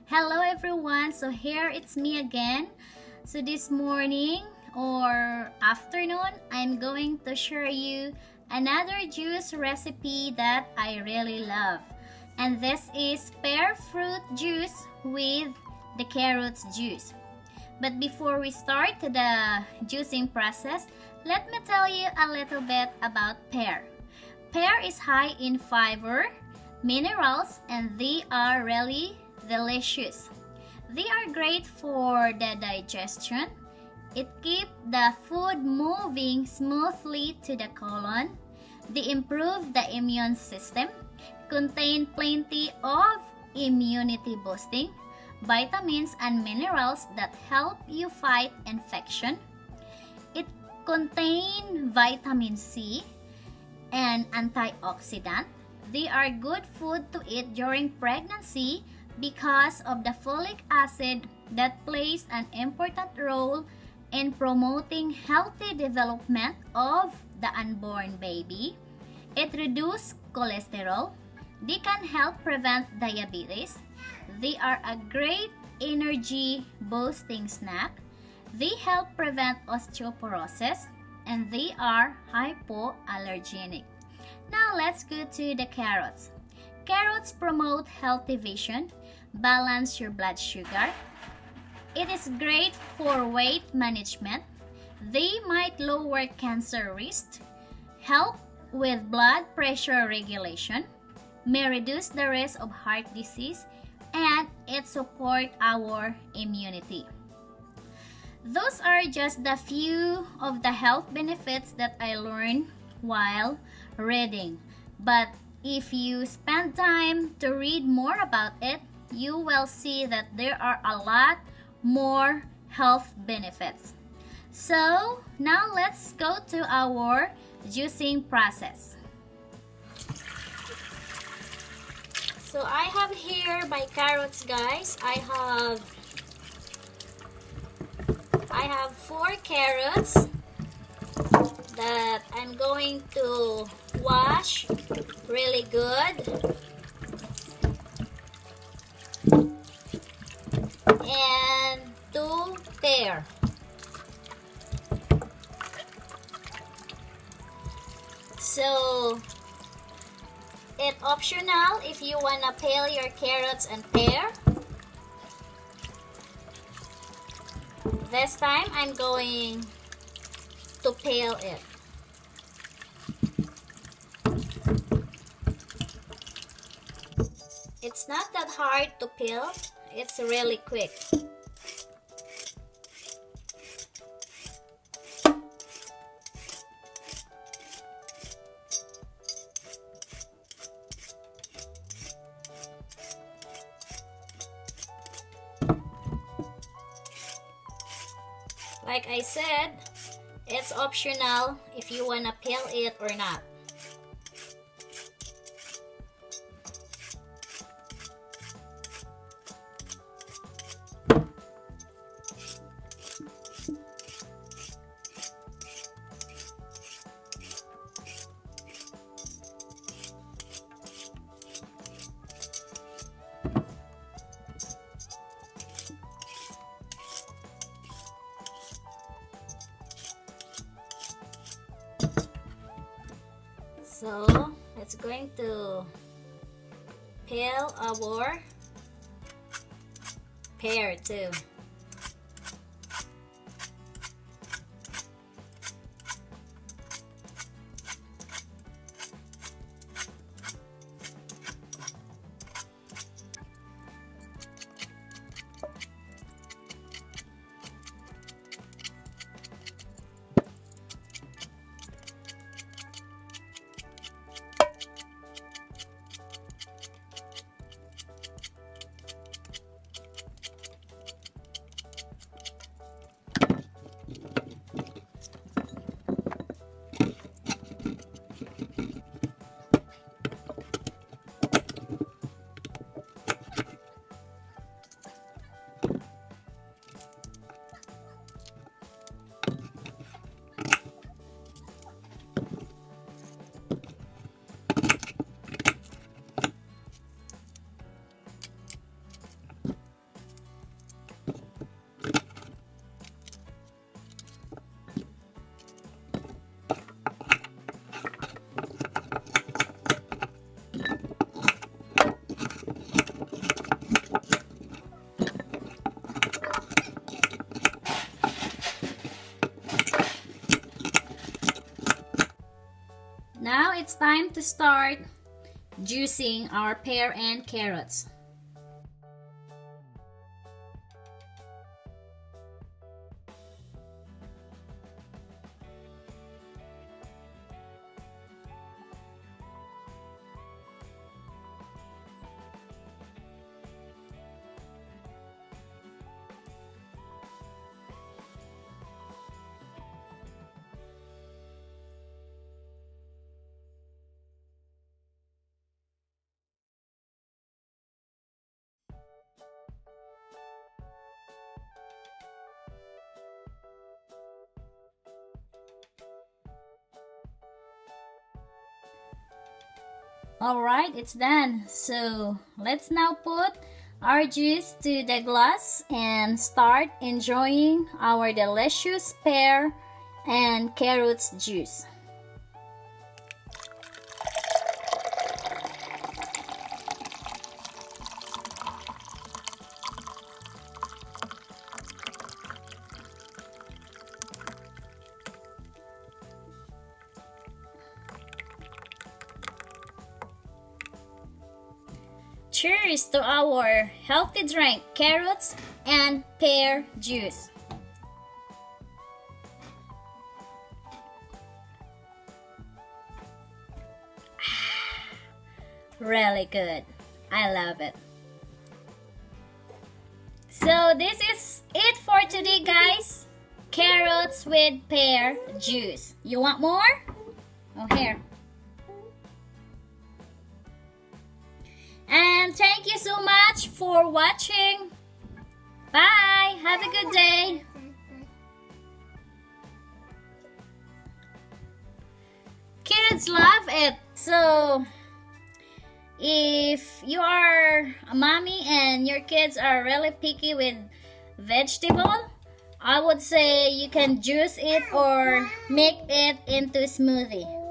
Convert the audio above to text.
Hello everyone, so here it's me again. So this morning or afternoon, I'm going to share you another juice recipe that I really love. And this is pear fruit juice with the carrots juice. But before we start the juicing process, let me tell you a little bit about pear. Pear is high in fiber, minerals, and they are really delicious. They are great for the digestion. It keeps the food moving smoothly to the colon. They improve the immune system, contain plenty of immunity boosting, vitamins and minerals that help you fight infection. It contains vitamin C and antioxidant. They are good food to eat during pregnancy because of the folic acid that plays an important role in promoting healthy development of the unborn baby. It reduces cholesterol. They can help prevent diabetes. They are a great energy boosting snack. They help prevent osteoporosis and they are hypoallergenic. Now let's go to the carrots. Carrots promote healthy vision, balance your blood sugar. It is great for weight management. They might lower cancer risk, help with blood pressure regulation, may reduce the risk of heart disease, and it supports our immunity. Those are just the few of the health benefits that I learned while reading. But if you spend time to read more about it, you will see that there are a lot more health benefits. So now let's go to our juicing process. So I have here my carrots, guys. I have 4 carrots that I'm going to wash really good and 2 pear. So it's optional if you wanna peel your carrots and pear. This time I'm going to peel it. It's not that hard to peel, it's really quick. Like I said, it's optional if you wanna peel it or not. So it's going to peel our pear too. time to start juicing our pear and carrots. Alright, it's done. So let's now put our juice to the glass and start enjoying our delicious pear and carrots juice. Cheers to our healthy drink, carrots and pear juice. Really good. I love it. So this is it for today, guys. Carrots with pear juice. You want more? Oh, here. And thank you so much for watching. Bye. Have a good day. Kids love it. So if you are a mommy and your kids are really picky with vegetable, I would say you can juice it or make it into a smoothie.